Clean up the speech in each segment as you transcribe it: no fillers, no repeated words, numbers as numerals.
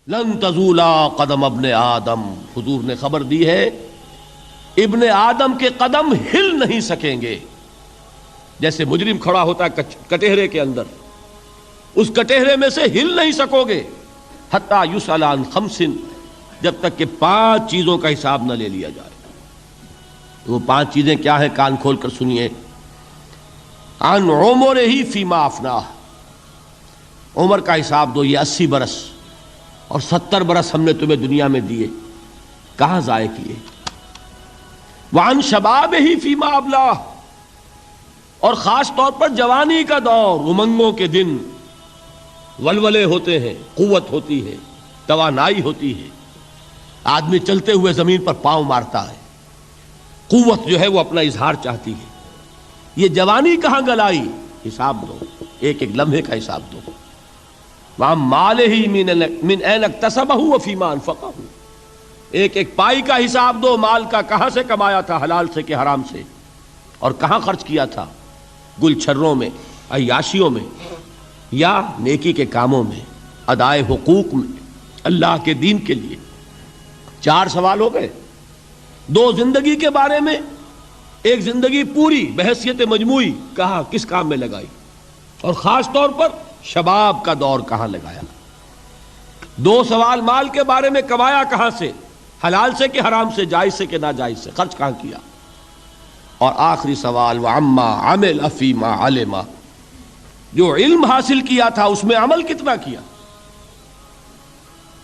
لن تزولا قدم ابن آدم، حضور نے خبر دی ہے ابن آدم کے قدم ہل نہیں سکیں گے. جیسے مجرم کھڑا ہوتا ہے کٹہرے کے اندر، اس کٹہرے میں سے ہل نہیں سکو گے حتی یسأل عن خمس، جب تک کہ 5 چیزوں کا حساب نہ لے لیا جائے. وہ 5 چیزیں کیا ہیں؟ کان کھول کر سنیے. عن عمرہ فیما افناہ، عمر کا حساب دو، یہ 80 برس اور 70 برس ہم نے تمہیں دنیا میں دیے، کہاں ضائع کیے. وعن شبابہ فیما ابلاہ، اور خاص طور پر جوانی کا دور، امنگوں کے دن، ولولے ہوتے ہیں، قوت ہوتی ہے، توانائی ہوتی ہے، آدمی چلتے ہوئے زمین پر پاؤں مارتا ہے، قوت جو ہے وہ اپنا اظہار چاہتی ہے. یہ جوانی کہاں گلائی؟ حساب دو، ایک ایک لمحے کا حساب دو. وَعَن مَالِهِ مِنْ أَيْنَ اكْتَسَبَهُ وَفِيمَا أَنْفَقَهُ، ایک ایک پائی کا حساب دو، مال کا کہاں سے کمایا تھا، حلال سے کہ حرام سے، اور کہاں خرچ کیا تھا، گل چھروں میں، عیاشیوں میں، یا نیکی کے کاموں میں، ادائے حقوق میں، اللہ کے دین کے لیے. 4 سوال ہو گئے. 2 زندگی کے بارے میں، ایک زندگی پوری بحیثیت مجموعی کہاں کس کام میں لگائی، اور خاص طور پر شباب کا دور کہاں لگایا. 2 سوال مال کے بارے میں، کمایا کہاں سے، حلال سے کہ حرام سے، جائز سے کہ ناجائز سے، خرچ کہاں کیا. اور آخری سوال وعما عمل فیما علم، جو علم حاصل کیا تھا اس میں عمل کتنا کیا.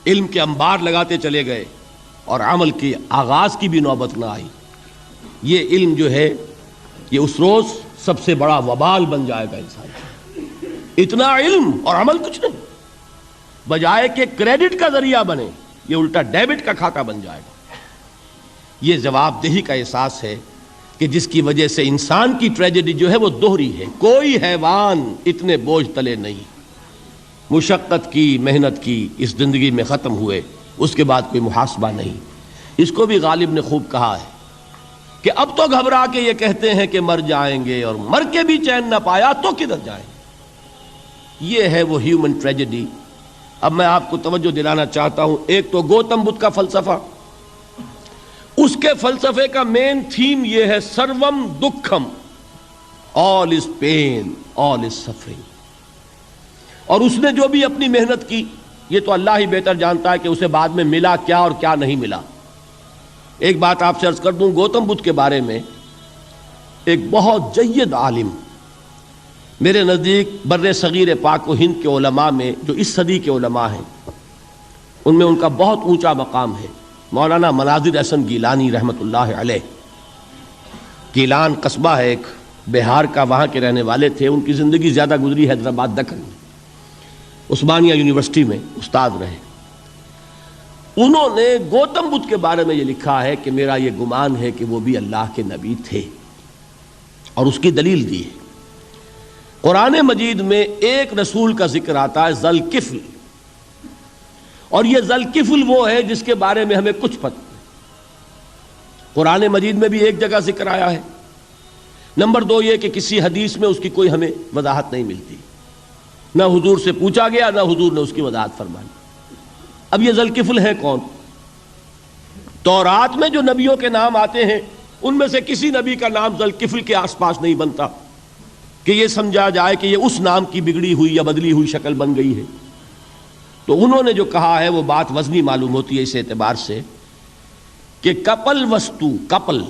علم کے انبار لگاتے چلے گئے اور عمل کے آغاز کی بھی نوبت نہ آئی. یہ علم جو ہے یہ اس روز سب سے بڑا وبال بن جائے گا انسان. اتنا علم اور عمل کچھ نہیں، بجائے کہ کریڈٹ کا ذریعہ بنے یہ الٹا ڈیبٹ کا کھاتا بن جائے گا. یہ جواب دہی کا احساس ہے کہ جس کی وجہ سے انسان کی ٹریجڈی جو ہے وہ دوہری ہے. کوئی حیوان اتنے بوجھ تلے نہیں، مشقت کی، محنت کی، اس زندگی میں ختم ہوئے، اس کے بعد کوئی محاسبہ نہیں. اس کو بھی غالب نے خوب کہا ہے کہ اب تو گھبرا کے یہ کہتے ہیں کہ مر جائیں گے، اور مر کے بھی چین نہ پایا تو کدھر جائیں. یہ ہے وہ ہیومن ٹریجڈی. اب میں آپ کو توجہ دلانا چاہتا ہوں، ایک تو گوتم بدھ کا فلسفہ، اس کے فلسفے کا مین تھیم یہ ہے سروم دکھم، آل از پین، آل از سفرنگ. اور اس نے جو بھی اپنی محنت کی، یہ تو اللہ ہی بہتر جانتا ہے کہ اسے بعد میں ملا کیا اور کیا نہیں ملا. ایک بات آپ سے عرض کر دوں، گوتم بدھ کے بارے میں ایک بہت جید عالم، میرے نزدیک بر صغیر پاک و ہند کے علماء میں جو اس صدی کے علماء ہیں ان میں ان کا بہت اونچا مقام ہے، مولانا مناظر احسن گیلانی رحمۃ اللہ علیہ. گیلان قصبہ ہے ایک بہار کا، وہاں کے رہنے والے تھے. ان کی زندگی زیادہ گزری حیدرآباد دکن میں، عثمانیہ یونیورسٹی میں استاد رہے. انہوں نے گوتم بدھ کے بارے میں یہ لکھا ہے کہ میرا یہ گمان ہے کہ وہ بھی اللہ کے نبی تھے، اور اس کی دلیل دی ہے. قرآن مجید میں ایک رسول کا ذکر آتا ہے، ذل کفل، اور یہ ذل کفل وہ ہے جس کے بارے میں ہمیں کچھ پتہ نہیں. قرآن مجید میں بھی ایک جگہ ذکر آیا ہے. نمبر 2 یہ کہ کسی حدیث میں اس کی کوئی ہمیں وضاحت نہیں ملتی، نہ حضور سے پوچھا گیا، نہ حضور نے اس کی وضاحت فرمائی. اب یہ ذل کفل ہے کون؟ تورات میں جو نبیوں کے نام آتے ہیں ان میں سے کسی نبی کا نام ذل کفل کے آس پاس نہیں بنتا کہ یہ سمجھا جائے کہ یہ اس نام کی بگڑی ہوئی یا بدلی ہوئی شکل بن گئی ہے. تو انہوں نے جو کہا ہے وہ بات وزنی معلوم ہوتی ہے اس اعتبار سے کہ کپل وستو، کپل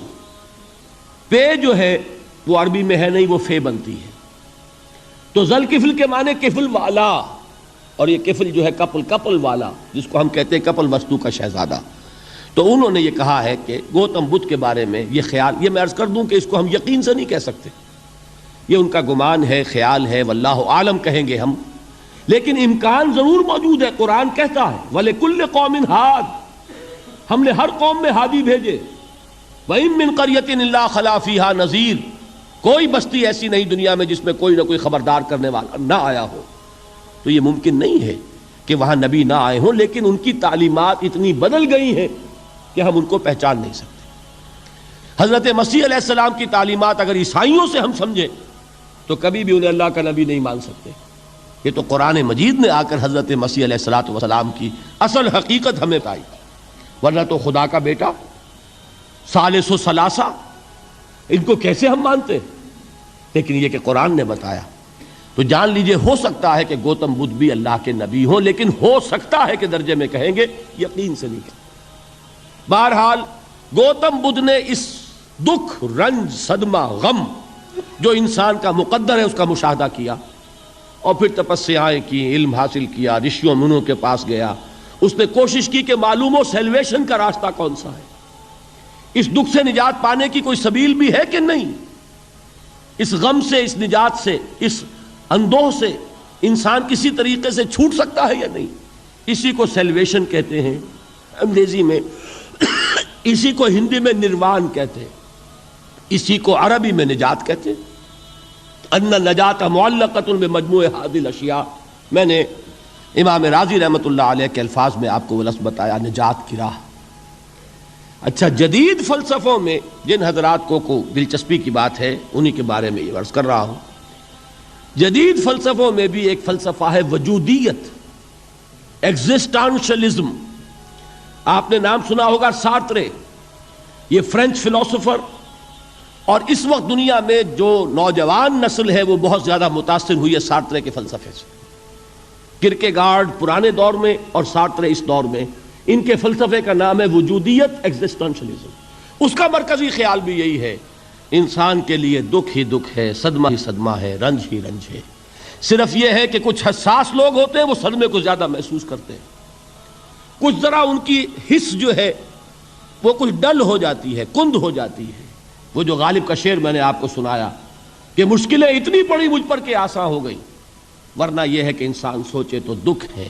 پے جو ہے وہ عربی میں ہے نہیں، وہ فے بنتی ہے. تو ذل کفل کے معنی کفل والا، اور یہ کفل جو ہے کپل، کپل والا، جس کو ہم کہتے ہیں کپل وستو کا شہزادہ. تو انہوں نے یہ کہا ہے کہ گوتم بدھ کے بارے میں یہ خیال، یہ میں عرض کر دوں کہ اس کو ہم یقین سے نہیں کہہ سکتے، یہ ان کا گمان ہے، خیال ہے، واللہ عالم کہیں گے ہم، لیکن امکان ضرور موجود ہے. قرآن کہتا ہے وَلِكُلِّ قَوْمٍ ہاد، ہم نے ہر قوم میں ہادی بھیجے. وَإِن مِّن قَرْيَةٍ إِلَّا خَلَا فِيهَا نَذِيرٌ، کوئی بستی ایسی نہیں دنیا میں جس میں کوئی نہ کوئی خبردار کرنے والا نہ آیا ہو. تو یہ ممکن نہیں ہے کہ وہاں نبی نہ آئے ہوں، لیکن ان کی تعلیمات اتنی بدل گئی ہیں کہ ہم ان کو پہچان نہیں سکتے. حضرت مسیح علیہ السلام کی تعلیمات اگر عیسائیوں سے ہم سمجھیں تو کبھی بھی انہیں اللہ کا نبی نہیں مان سکتے. یہ تو قرآن مجید نے آ کر حضرت مسیح علیہ الصلوۃ والسلام کی اصل حقیقت ہمیں بتائی، ورنہ تو خدا کا بیٹا ثالث و ثلاثہ ان کو کیسے ہم مانتے، لیکن یہ کہ قرآن نے بتایا تو جان لیجئے ہو سکتا ہے کہ گوتم بدھ بھی اللہ کے نبی ہوں، لیکن ہو سکتا ہے کہ درجے میں کہیں گے، یقین سے نہیں کہیں۔ بہرحال گوتم بدھ نے اس دکھ، رنج، صدمہ، غم جو انسان کا مقدر ہے اس کا مشاہدہ کیا، اور پھر تپسیائیں کی، علم حاصل کیا، رشیوں منوں کے پاس گیا، اس نے کوشش کی کہ معلوم ہو سیلویشن کا راستہ کون سا ہے، اس دکھ سے نجات پانے کی کوئی سبیل بھی ہے کہ نہیں، اس غم سے، اس نجات سے، اس اندوہ سے انسان کسی طریقے سے چھوٹ سکتا ہے یا نہیں۔ اسی کو سیلویشن کہتے ہیں انگریزی میں، اسی کو ہندی میں نروان کہتے ہیں، اسی کو عربی میں نجات کہتے ہیں۔ ان نجات معلقۃ بمجموع هذه الاشیاء، میں نے امام رازی رحمۃ اللہ علیہ کے الفاظ میں آپ کو وہ لفظ بتایا، نجات کی راہ۔ اچھا، جدید فلسفوں میں جن حضرات کو دلچسپی کی بات ہے انہی کے بارے میں یہ عرض کر رہا ہوں، جدید فلسفوں میں بھی ایک فلسفہ ہے وجودیت، ایگزسٹانشلزم۔ آپ نے نام سنا ہوگا سارترے، یہ فرینچ فلسفر، اور اس وقت دنیا میں جو نوجوان نسل ہے وہ بہت زیادہ متاثر ہوئی ہے سارترے کے فلسفے سے۔ کرکیگارڈ پرانے دور میں اور سارترے اس دور میں، ان کے فلسفے کا نام ہے وجودیت، ایگزسٹانشلزم۔ اس کا مرکزی خیال بھی یہی ہے، انسان کے لیے دکھ ہی دکھ ہے، صدمہ ہی صدمہ ہے، رنج ہی رنج ہے۔ صرف یہ ہے کہ کچھ حساس لوگ ہوتے ہیں وہ صدمے کو زیادہ محسوس کرتے ہیں، کچھ ذرا ان کی حس جو ہے وہ کچھ ڈل ہو جاتی ہے، کند ہو جاتی ہے۔ وہ جو غالب کا شعر میں نے آپ کو سنایا کہ مشکلیں اتنی پڑی مجھ پر کہ آساں ہو گئی، ورنہ یہ ہے کہ انسان سوچے تو دکھ ہے۔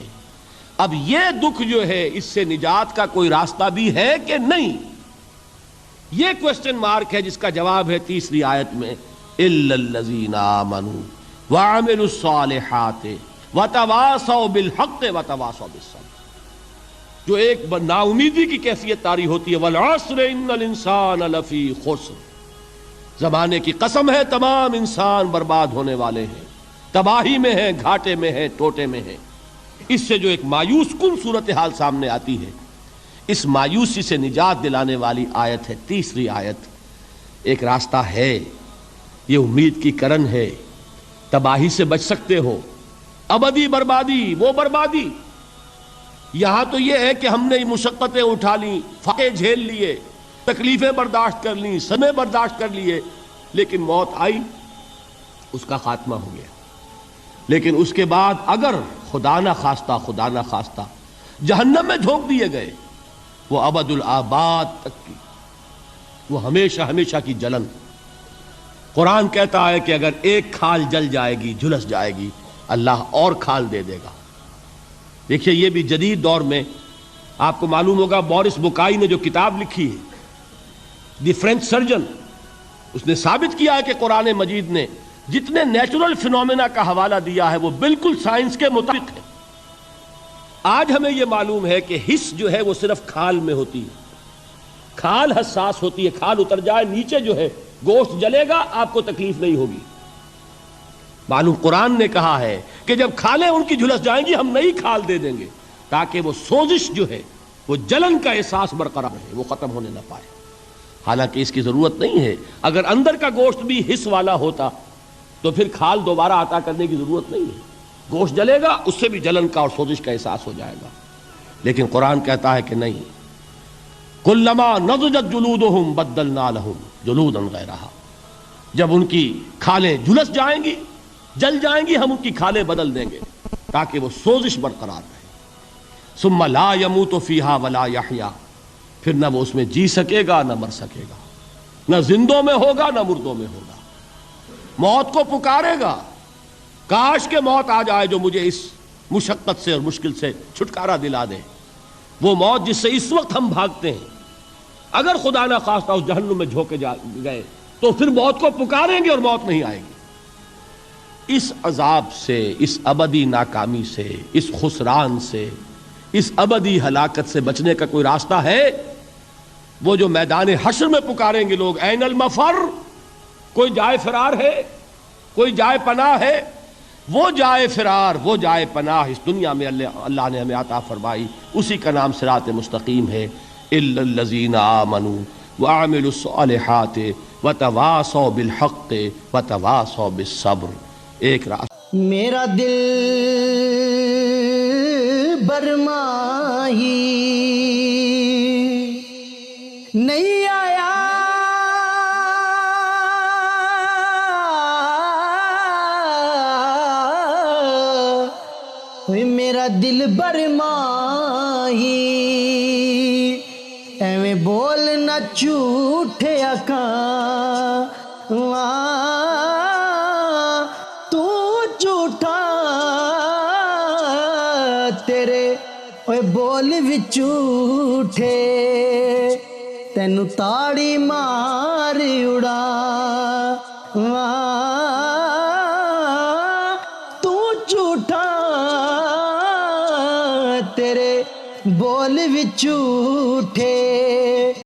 اب یہ دکھ جو ہے اس سے نجات کا کوئی راستہ بھی ہے کہ نہیں، یہ کوسچن مارک ہے، جس کا جواب ہے تیسری آیت میں اِلَّا الَّذِينَ آمَنُوا وَعَمِلُوا الصَّالِحَاتِ وَتَوَاصَوْا بِالْحَقِّ وَتَوَاصَوْا بِالصَّبْرِ۔ جو ایک نا امیدی کی کیفیت طاری ہوتی ہے، وَالْعَصْرِ إِنَّ الْإِنسَانَ لَفِي خُسْرٍ، زمانے کی قسم ہے تمام انسان برباد ہونے والے ہیں، تباہی میں ہیں، گھاٹے میں ہیں، ٹوٹے میں ہیں۔ اس سے جو ایک مایوس کن صورتحال سامنے آتی ہے، اس مایوسی سے نجات دلانے والی آیت ہے تیسری آیت۔ ایک راستہ ہے، یہ امید کی کرن ہے، تباہی سے بچ سکتے ہو، ابدی بربادی وہ بربادی۔ یہاں تو یہ ہے کہ ہم نے مشقتیں اٹھا لیں، فاقے جھیل لیے، تکلیفیں برداشت کر لیں، صدمے برداشت کر لیے، لیکن موت آئی، اس کا خاتمہ ہو گیا۔ لیکن اس کے بعد اگر خدا نہ خواستہ جہنم میں جھونک دیے گئے، وہ ابد الآباد تک کی، وہ ہمیشہ ہمیشہ کی جلن۔ قرآن کہتا ہے کہ اگر ایک کھال جل جائے گی، جھلس جائے گی، اللہ اور کھال دے دے گا۔ دیکھیے یہ بھی جدید دور میں آپ کو معلوم ہوگا، بورس بکائی نے جو کتاب لکھی ہے دی فرینچ سرجن، اس نے ثابت کیا ہے کہ قرآن مجید نے جتنے نیچرل فینومینا کا حوالہ دیا ہے وہ بالکل سائنس کے مطابق ہے۔ آج ہمیں یہ معلوم ہے کہ حس جو ہے وہ صرف کھال میں ہوتی ہے، کھال حساس ہوتی ہے، کھال اتر جائے نیچے جو ہے گوشت جلے گا، آپ کو تکلیف نہیں ہوگی۔ معلوم قرآن نے کہا ہے کہ جب کھالیں ان کی جھلس جائیں گی ہم نئی کھال دے دیں گے، تاکہ وہ سوزش جو ہے، وہ جلن کا احساس برقرار رہے، وہ ختم ہونے نہ پائے۔ حالانکہ اس کی ضرورت نہیں ہے، اگر اندر کا گوشت بھی حس والا ہوتا تو پھر کھال دوبارہ عطا کرنے کی ضرورت نہیں ہے، گوشت جلے گا، اس سے بھی جلن کا اور سوزش کا احساس ہو جائے گا۔ لیکن قرآن کہتا ہے کہ نہیں، کلما نضجت جلودہم بدلنا لہم جلودا غیرہا، جب ان کی کھالیں جھلس جائیں گی، جل جائیں گی، ہم ان کی کھالیں بدل دیں گے تاکہ وہ سوزش برقرار رہے۔ ثم لا يموت فیہا ولا یحیا، پھر نہ وہ اس میں جی سکے گا نہ مر سکے گا، نہ زندوں میں ہوگا نہ مردوں میں ہوگا۔ موت کو پکارے گا، کاش کہ موت آ جائے جو مجھے اس مشقت سے اور مشکل سے چھٹکارا دلا دے۔ وہ موت جس سے اس وقت ہم بھاگتے ہیں، اگر خدا نہ خواستہ اس جہنم میں جھونکے گئے تو پھر موت کو پکاریں گے اور موت نہیں آئے گی۔ اس عذاب سے، اس ابدی ناکامی سے، اس خسران سے، اس ابدی ہلاکت سے بچنے کا کوئی راستہ ہے؟ وہ جو میدان حشر میں پکاریں گے لوگ، این المفر، کوئی جائے فرار ہے، کوئی جائے پناہ ہے؟ وہ جائے فرار، وہ جائے پناہ اس دنیا میں اللہ نے ہمیں عطا فرمائی، اسی کا نام صراط مستقیم ہے۔ الا الذین آمنوا وعملوا الصالحات وتواصوا بالحق وتواصوا بالصبر۔ ایک راستہ میرا دل برماہی نہیں آیا، میرا دل برماہی ایویں بولنا جھوٹے آکاں تو جھوٹا تیرے اوے بول وچ جھوٹے تینوں تاڑی مار اڑا تو جھوٹا تیرے بول وچ جھوٹے